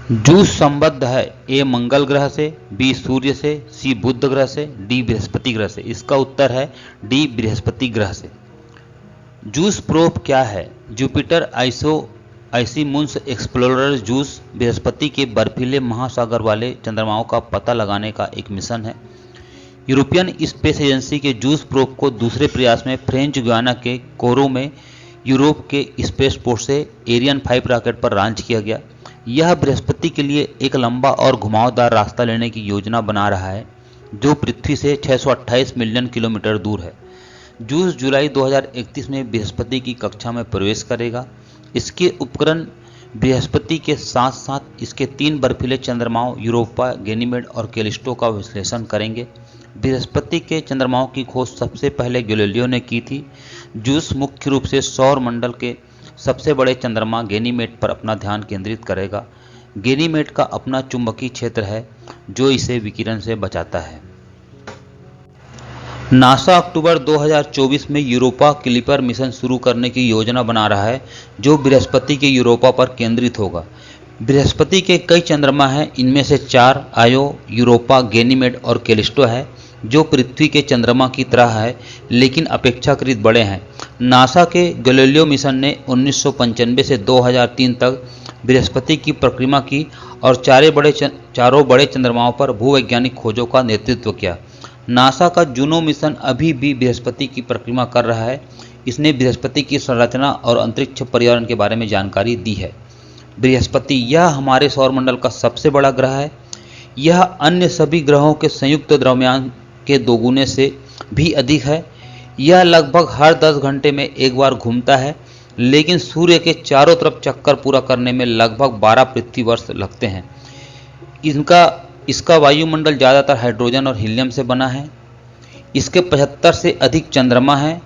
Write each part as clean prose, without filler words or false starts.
Juice संबद्ध है ए मंगल ग्रह से, बी सूर्य से, सी बुध ग्रह से, डी बृहस्पति ग्रह से। इसका उत्तर है डी बृहस्पति ग्रह से। जूस प्रोब क्या है? जुपिटर आइसिमुस एक्सप्लोरर जूस बृहस्पति के बर्फीले महासागर वाले चंद्रमाओं का पता लगाने का एक मिशन है। यूरोपियन स्पेस एजेंसी के जूस प्रोब को दूसरे प्रयास में फ्रेंच गुयाना के कोरो में यूरोप के स्पेसपोर्ट से एरियन 5 रॉकेट पर लॉन्च किया गया। यह बृहस्पति के लिए एक लंबा और घुमावदार रास्ता लेने की योजना बना रहा है जो पृथ्वी से 628 मिलियन किलोमीटर दूर है। जूस जुलाई 2031 में बृहस्पति की कक्षा में प्रवेश करेगा। इसके उपकरण बृहस्पति के साथ साथ इसके 3 बर्फीले चंद्रमाओं यूरोपा, गैनीमेड और कैलिस्टो का विश्लेषण करेंगे। बृहस्पति के चंद्रमाओं की खोज सबसे पहले गैलीलियो ने की थी। जूस मुख्य रूप से सौर मंडल के सबसे बड़े चंद्रमा गैनीमेड पर अपना ध्यान केंद्रित करेगा। गैनीमेड का अपना चुंबकीय क्षेत्र है जो इसे विकिरण से बचाता है। नासा अक्टूबर 2024 में यूरोपा क्लिपर मिशन शुरू करने की योजना बना रहा है जो बृहस्पति के यूरोपा पर केंद्रित होगा। बृहस्पति के कई चंद्रमा हैं, इनमें से 4 आयो, यूरोपा, गैनीमेड और कैलिस्टो है जो पृथ्वी के चंद्रमा की तरह है लेकिन अपेक्षाकृत बड़े हैं। नासा के गैलीलियो मिशन ने 1995 से 2003 तक बृहस्पति की परिक्रमा की और चारों बड़े चंद्रमाओं पर भूवैज्ञानिक खोजों का नेतृत्व किया। नासा का जूनो मिशन अभी भी बृहस्पति की परिक्रमा कर रहा है। इसने बृहस्पति की संरचना और अंतरिक्ष पर्यावरण के बारे में जानकारी दी है। बृहस्पति यह हमारे सौरमंडल का सबसे बड़ा ग्रह है। यह अन्य सभी ग्रहों के संयुक्त द्रव्यमान के दोगुने से भी अधिक है। यह लगभग हर 10 घंटे में एक बार घूमता है लेकिन सूर्य के चारों तरफ चक्कर पूरा करने में लगभग 12 पृथ्वी वर्ष लगते हैं। इसका वायुमंडल ज़्यादातर हाइड्रोजन और हीलियम से बना है। इसके 75 से अधिक चंद्रमा हैं।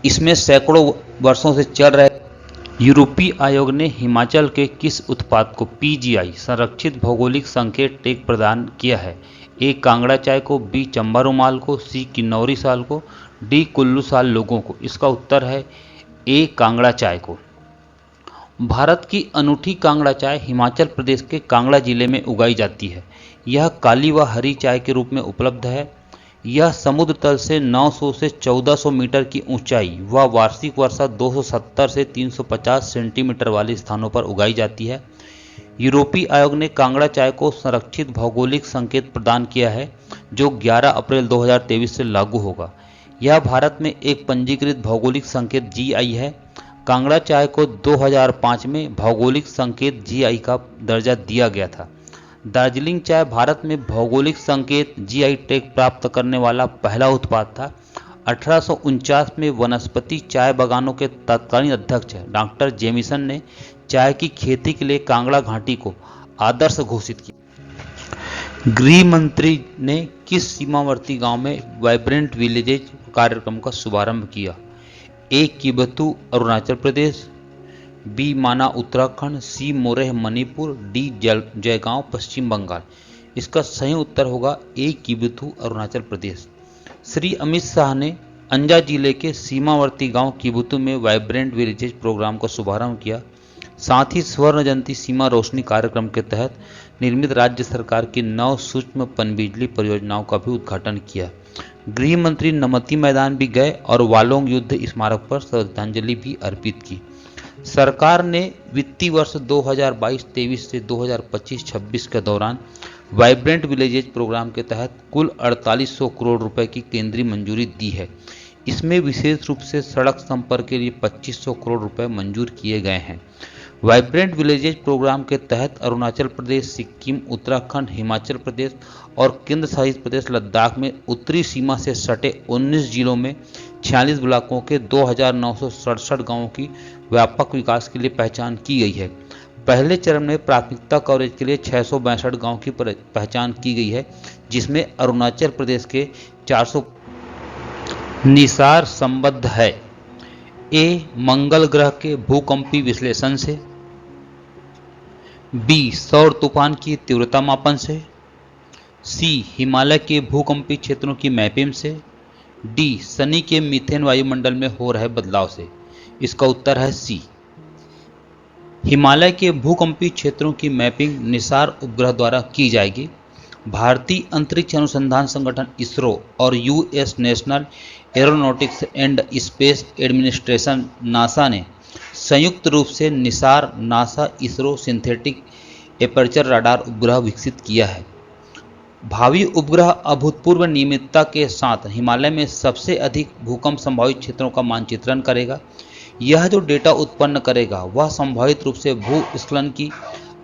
इसमें सैकड़ों वर्षों से चल रहे यूरोपीय आयोग ने हिमाचल के किस उत्पाद को पीजीआई संरक्षित भौगोलिक संकेत टैग प्रदान किया है? ए कांगड़ा चाय को, बी चंबा रुमाल को, सी किन्नौरी साल को, डी कुल्लू साल लोगों को। इसका उत्तर है ए कांगड़ा चाय को। भारत की अनूठी कांगड़ा चाय हिमाचल प्रदेश के कांगड़ा जिले में उगाई जाती है। यह काली व हरी चाय के रूप में उपलब्ध है। यह समुद्र तल से 900 से 1400 मीटर की ऊंचाई व वार्षिक वर्षा 270 से 350 सेंटीमीटर वाले स्थानों पर उगाई जाती है। यूरोपीय आयोग ने कांगड़ा चाय को संरक्षित भौगोलिक संकेत प्रदान किया है जो 11 अप्रैल 2023 से लागू होगा। यह भारत में एक पंजीकृत भौगोलिक संकेत जीआई है। कांगड़ा चाय को 2005 में भौगोलिक संकेत जीआई का दर्जा दिया गया था। दार्जिलिंग चाय भारत में भौगोलिक संकेत जीआई टैग प्राप्त करने वाला पहला उत्पाद था। 1849 में वनस्पति चाय बागानों के तत्कालीन अध्यक्ष डॉक्टर जेमिसन ने चाय की खेती के लिए कांगड़ा घाटी को आदर्श घोषित किया। गृह मंत्री ने किस सीमावर्ती गांव में वाइब्रेंट विलेजेज कार्यक्रम का शुभारंभ किया? ए किबथु अरुणाचल प्रदेश, बी माना उत्तराखंड, सी मोरेह मणिपुर, डी जयगांव पश्चिम बंगाल। इसका सही उत्तर होगा ए किबथु अरुणाचल प्रदेश। श्री अमित शाह ने अंजा जिले के सीमावर्ती गांव किबथु में वाइब्रेंट विलेजेज प्रोग्राम का शुभारंभ किया। साथ ही स्वर्ण जयंती सीमा रोशनी कार्यक्रम के तहत निर्मित राज्य सरकार की 9 सूक्ष्म पनबिजली परियोजनाओं का भी उद्घाटन किया। गृह मंत्री नमती मैदान भी गए और वालोंग युद्ध स्मारक पर श्रद्धांजलि भी अर्पित की। सरकार ने वित्तीय वर्ष 2022-23 से 2025-26 के दौरान वाइब्रेंट विलेजेज प्रोग्राम के तहत कुल 4800 करोड़ रुपए की केंद्रीय मंजूरी दी है। इसमें विशेष रूप से सड़क संपर्क के लिए 2500 करोड़ रुपए मंजूर किए गए हैं। वाइब्रेंट विलेजेज प्रोग्राम के तहत अरुणाचल प्रदेश, सिक्किम, उत्तराखंड, हिमाचल प्रदेश और केंद्र शासित प्रदेश लद्दाख में उत्तरी सीमा से सटे 19 जिलों में 46 ब्लॉकों के 2967 गांवों की व्यापक विकास के लिए पहचान की गई है। पहले चरण में प्राथमिकता कवरेज के लिए 662 गांवों की पहचान की गई है जिसमें अरुणाचल प्रदेश के 400 निसार संबद्ध है। ए मंगल ग्रह के भूकंपी विश्लेषण से, बी सौर तूफान की तीव्रता मापन से, सी हिमालय के भूकंपी क्षेत्रों की मैपिंग से, डी शनि के मीथेन वायुमंडल में हो रहे बदलाव से। इसका उत्तर है सी। हिमालय के भूकंपीय क्षेत्रों की मैपिंग निसार उपग्रह द्वारा की जाएगी। भारतीय अंतरिक्ष अनुसंधान संगठन इसरो और US national aeronautics and space administration NASA ने संयुक्त रूप से Nisar NASA ISRO synthetic aperture radar उपग्रह विकसित किया है। भावी उपग्रह अभूतपूर्व नियमितता के साथ हिमालय में सबसे अधिक भूकंप संभावित क्षेत्रों का मानचित्रण करेगा। यह जो डेटा उत्पन्न करेगा वह संभावित रूप से भूस्खलन की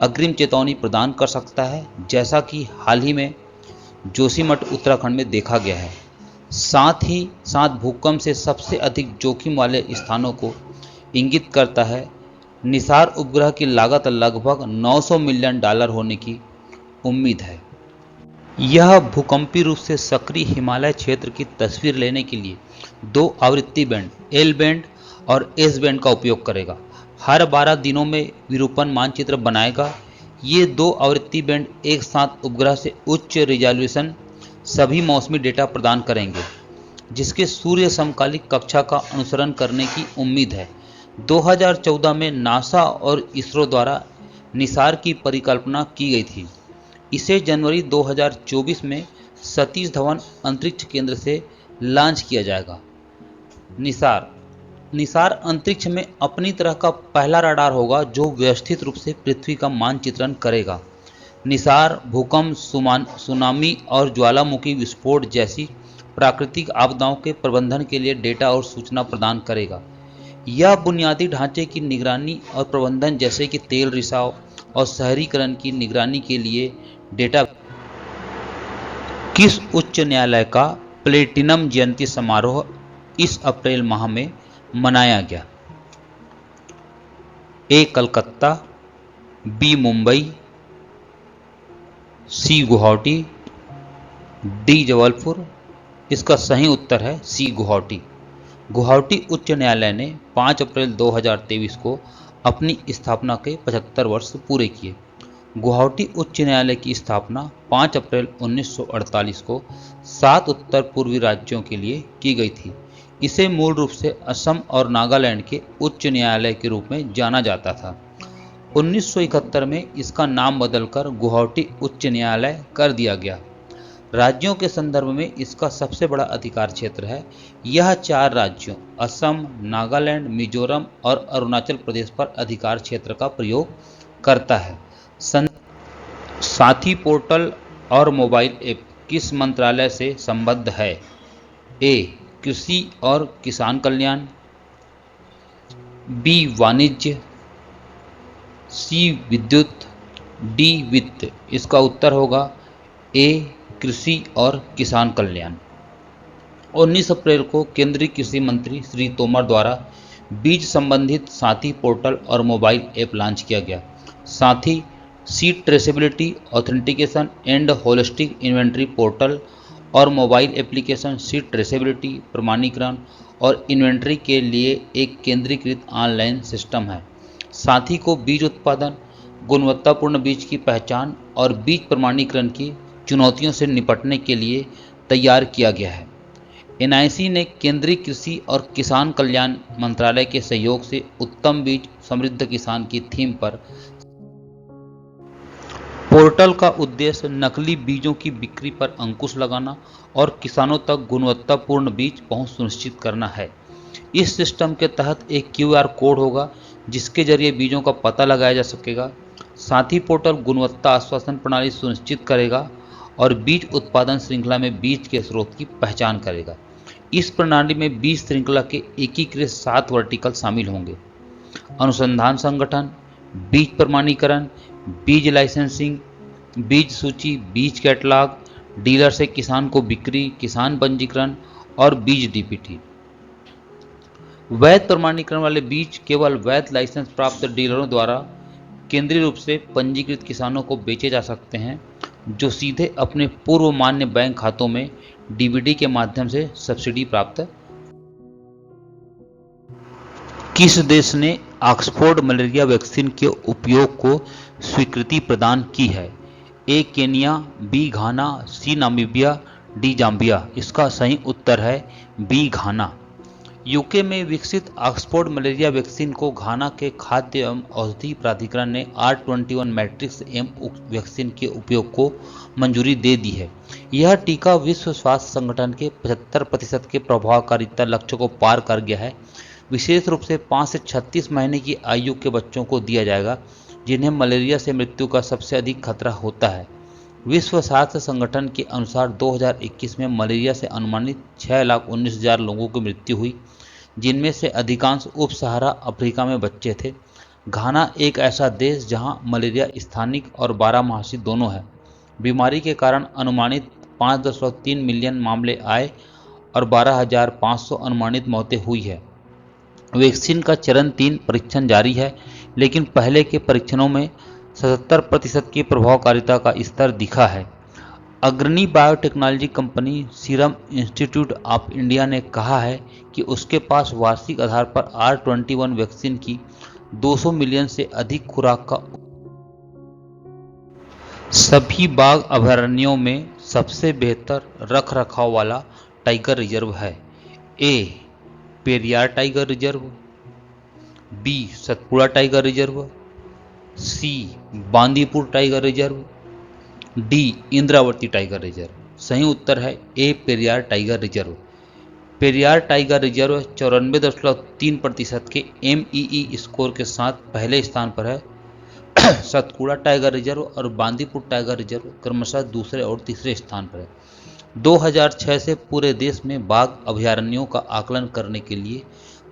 अग्रिम चेतावनी प्रदान कर सकता है, जैसा कि हाल ही में जोशीमठ उत्तराखंड में देखा गया है। साथ ही साथ भूकंप से सबसे अधिक जोखिम वाले स्थानों को इंगित करता है। निसार उपग्रह की लागत लगभग $900 मिलियन होने की उम्मीद है। यह भूकंपीय रूप से सक्रिय हिमालय क्षेत्र की तस्वीर लेने के लिए 2 आवृत्ति बैंड एल बैंड और एस बैंड का उपयोग करेगा। हर 12 दिनों में विरूपण मानचित्र बनाएगा। ये 2 आवृत्ति बैंड एक साथ उपग्रह से उच्च रिजॉल्यूशन सभी मौसमी डेटा प्रदान करेंगे, जिसके सूर्य समकालिक कक्षा का अनुसरण करने की उम्मीद है। 2014 में नासा और इसरो द्वारा निसार की परिकल्पना की गई थी। इसे जनवरी 2024 में सतीश धवन अंतरिक्ष केंद्र से लॉन्च किया जाएगा। निसार अंतरिक्ष में अपनी तरह का पहला रडार होगा जो व्यवस्थित रूप से पृथ्वी का मानचित्रण करेगा। निसार भूकंप, सुनामी और ज्वालामुखी विस्फोट जैसी प्राकृतिक आपदाओं के प्रबंधन के लिए डेटा और सूचना प्रदान करेगा। यह बुनियादी ढांचे की निगरानी और प्रबंधन जैसे कि तेल रिसाव और शहरीकरण की निगरानी के लिए डेटा। किस उच्च न्यायालय का प्लेटिनम जयंती समारोह इस अप्रैल माह में मनाया गया? ए कलकत्ता, बी मुंबई, सी गुवाहाटी, डी जबलपुर। इसका सही उत्तर है सी गुवाहाटी। गुवाहाटी उच्च न्यायालय ने 5 अप्रैल 2023 को अपनी स्थापना के 75 वर्ष पूरे किए। गुवाहाटी उच्च न्यायालय की स्थापना 5 अप्रैल 1948 को 7 उत्तर पूर्वी राज्यों के लिए की गई थी। इसे मूल रूप से असम और नागालैंड के उच्च न्यायालय के रूप में जाना जाता था। 1971 में इसका नाम बदलकर गुवाहाटी उच्च न्यायालय कर दिया गया। राज्यों के संदर्भ में इसका सबसे बड़ा अधिकार क्षेत्र है। यह 4 राज्यों असम, नागालैंड, मिजोरम और अरुणाचल प्रदेश पर अधिकार क्षेत्र का प्रयोग करता है। साथी पोर्टल और मोबाइल ऐप किस मंत्रालय से संबद्ध है? ए कृषि और किसान कल्याण, बी वाणिज्य, सी विद्युत, डी वित्त। इसका उत्तर होगा ए कृषि और किसान कल्याण। 19 अप्रैल को केंद्रीय कृषि मंत्री श्री तोमर द्वारा बीज संबंधित साथी पोर्टल और मोबाइल ऐप लॉन्च किया गया। साथ ही seed traceability, authentication and holistic inventory portal और मोबाइल एप्लीकेशन सीड ट्रेसेबिलिटी, प्रमाणीकरण और इन्वेंट्री के लिए एक केंद्रीकृत ऑनलाइन सिस्टम है। साथी को बीज उत्पादन, गुणवत्तापूर्ण बीज की पहचान और बीज प्रमाणीकरण की चुनौतियों से निपटने के लिए तैयार किया गया है। एनआईसी ने केंद्रीय कृषि और किसान कल्याण मंत्रालय के सहयोग से उत्तम बीज समृद्ध किसान की थीम पर पोर्टल का उद्देश्य नकली बीजों की बिक्री पर अंकुश लगाना और किसानों तक गुणवत्तापूर्ण बीज पहुंच सुनिश्चित करना है। इस सिस्टम के तहत एक क्यूआर कोड होगा जिसके जरिए बीजों का पता लगाया जा सकेगा। साथ ही पोर्टल गुणवत्ता आश्वासन प्रणाली सुनिश्चित करेगा और बीज उत्पादन श्रृंखला में बीज के स्रोत की पहचान करेगा। इस प्रणाली में बीज श्रृंखला के एकीकृत 7 वर्टिकल शामिल होंगे: अनुसंधान संगठन, बीज प्रमाणीकरण, बीज लाइसेंसिंग, बीज सूची, बीज कैटलॉग, डीलर से किसान को बिक्री, किसान पंजीकरण और बीज डीपीटी। वैध प्रमाणीकरण वाले बीज केवल वैध लाइसेंस प्राप्त डीलरों द्वारा केंद्रीय रूप से पंजीकृत किसानों को बेचे जा सकते हैं, जो सीधे अपने पूर्व मान्य बैंक खातों में डीबीटी के माध्यम से सब्सिडी प्राप्त। किस देश ने ऑक्सफोर्ड मलेरिया वैक्सीन के उपयोग को स्वीकृति प्रदान की है? ए केनिया, बी घाना, सी नामीबिया, डी जाम्बिया। इसका सही उत्तर है बी घाना। यूके में विकसित ऑक्सफोर्ड मलेरिया वैक्सीन को घाना के खाद्य एवं औषधि प्राधिकरण ने R21 मैट्रिक्स एम वैक्सीन के उपयोग को मंजूरी दे दी है। यह टीका विश्व स्वास्थ्य संगठन के 75% के प्रभावकारिता लक्ष्य को पार कर गया है। विशेष रूप से 5 से 36 महीने की आयु के बच्चों को दिया जाएगा, जिन्हें मलेरिया से मृत्यु का सबसे अधिक खतरा होता है। विश्व स्वास्थ्य संगठन के अनुसार 2021 में मलेरिया से अनुमानित 6,19,000 लोगों की मृत्यु हुई, जिनमें से अधिकांश उप सहारा अफ्रीका में बच्चे थे। घाना एक ऐसा देश जहां मलेरिया स्थानिक और बारहमासी दोनों है। बीमारी के कारण अनुमानित 5.3 मिलियन मामले आए और 12,500 अनुमानित मौतें हुई है। वैक्सीन का चरण 3 परीक्षण जारी है, लेकिन पहले के परीक्षणों में 77% की प्रभावकारिता का स्तर दिखा है। अग्रणी biotechnology company serum institute of India ने कहा है कि उसके पास वार्षिक आधार पर R21 वैक्सीन की 200 मिलियन से अधिक खुराक का। सभी बाघ अभयारण्यों में सबसे बेहतर रख रखाव वाला टाइगर रिजर्व है। A Periyar tiger reserve, B Satpura tiger reserve, C Bandipur tiger reserve, D Indravati tiger reserve. सही उत्तर है A Periyar tiger reserve. Periyar tiger reserve 94.3% के MEE स्कोर के साथ पहले स्थान पर है। सतपुड़ा टाइगर रिजर्व और बांदीपुर टाइगर रिजर्व क्रमशः दूसरे और तीसरे स्थान पर है। 2006 से पूरे देश में बाघ अभयारण्यों का आकलन करने के लिए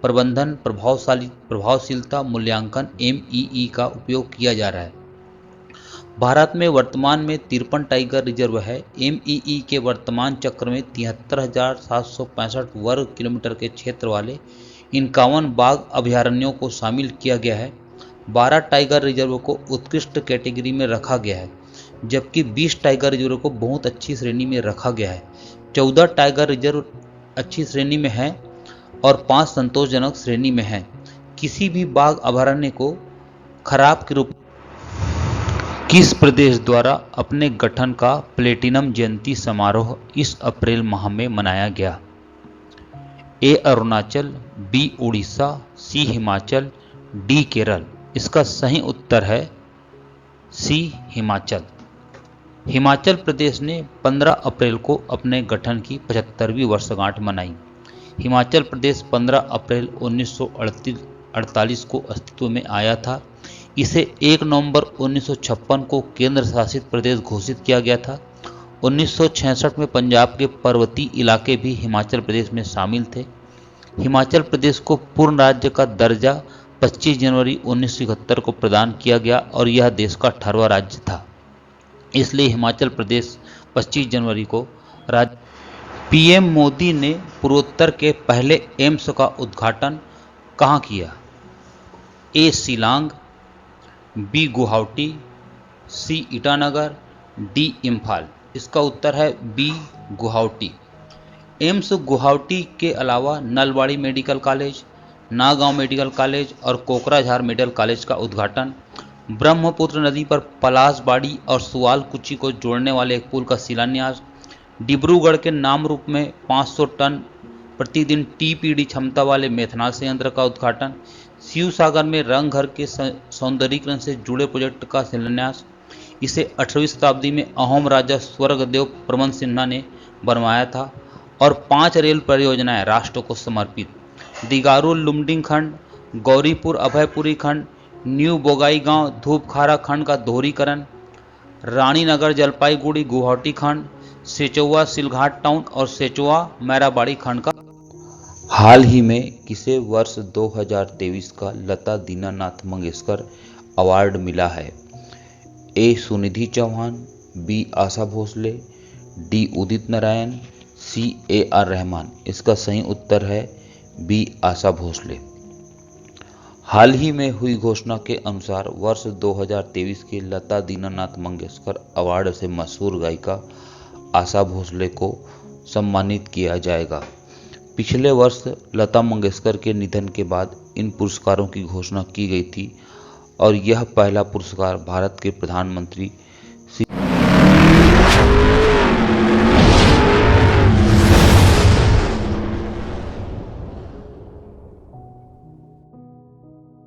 प्रबंधन प्रभावशीलता मूल्यांकन MEE का उपयोग किया जा रहा है। भारत में वर्तमान में 53 टाइगर रिजर्व है। MEE के वर्तमान चक्र में 73,765 वर्ग किलोमीटर के क्षेत्र वाले 51 बाघ अभयारण्यों को शामिल किया गया है। 12 टाइगर रिजर्व को उत्कृष्ट कैटेगरी में रखा गया है, जबकि 20 टाइगर रिजर्व को बहुत अच्छी श्रेणी में रखा गया है। 14 टाइगर रिजर्व अच्छी श्रेणी में है और 5 संतोषजनक श्रेणी में है। किसी भी बाघ अभयारण्य को खराब के रूप किस प्रदेश द्वारा अपने गठन का प्लेटिनम जयंती समारोह इस अप्रैल माह में मनाया गया? ए अरुणाचल, बी उड़ीसा, सी हिमाचल, डी केरल। इसका सही उत्तर है सी हिमाचल। हिमाचल प्रदेश ने 15 अप्रैल को अपने गठन की 75वीं वर्षगांठ मनाई। हिमाचल प्रदेश 15 अप्रैल 1948 को अस्तित्व में आया था। इसे 1 नवंबर 1956 को केंद्र शासित प्रदेश घोषित किया गया था। 1966 में पंजाब के पर्वतीय इलाके भी हिमाचल प्रदेश में शामिल थे। हिमाचल प्रदेश को पूर्ण राज्य का दर्जा 25 जनवरी 1971 को प्रदान किया गया और यह देश का 18वां राज्य था। इसलिए हिमाचल प्रदेश 25 जनवरी को राज्य। PM मोदी ने पूर्वोत्तर के पहले एम्स का उद्घाटन कहाँ किया? ए शिलांग, बी गुवाहाटी, सी ईटानगर, डी इम्फाल। इसका उत्तर है बी गुवाहाटी। एम्स गुवाहाटी के अलावा Nalbari medical college, Nagaon medical college और कोकराझार मेडिकल कॉलेज का उद्घाटन, ब्रह्मपुत्र नदी पर पलासबाड़ी और सुआलकुची को जोड़ने वाले एक पुल का शिलान्यास, डिब्रूगढ़ के नामरूप में 500 टन प्रतिदिन TPD क्षमता वाले मेथनॉल संयंत्र का उद्घाटन, शिव सागर में रंगघर के सौंदर्यीकरण से जुड़े प्रोजेक्ट का शिलान्यास। इसे 18वीं शताब्दी में अहोम राजा स्वर्गदेव प्रमन सिन्हा ने बनवाया था और 5 रेल परियोजनाएं राष्ट्र को समर्पित। दिगारू लुमडिंग खंड, गौरीपुर अभयपुरी खंड, न्यू बोगाईगांव धूपखारा खंड का दोहरीकरण, रानीनगर जलपाईगुड़ी गुवाहाटी खंड, सेचौआ सिलघाट टाउन और सेचौआ मैराबाड़ी खंड का। हाल ही में किसे वर्ष 2023 का लता दीनानाथ मंगेशकर अवार्ड मिला है? ए सुनिधि चौहान, बी आशा भोसले, डी उदित नारायण, सी AR रहमान। इसका सही उत्तर है बी आशा भोसले। हाल ही में हुई घोषणा के अनुसार वर्ष 2023 के लता दीनानाथ मंगेशकर अवार्ड से मशहूर गायिका आशा भोसले को सम्मानित किया जाएगा। पिछले वर्ष लता मंगेशकर के निधन के बाद इन पुरस्कारों की घोषणा की गई थी और यह पहला पुरस्कार भारत के प्रधानमंत्री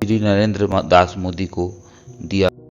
श्री नरेंद्र दास मोदी को दिया।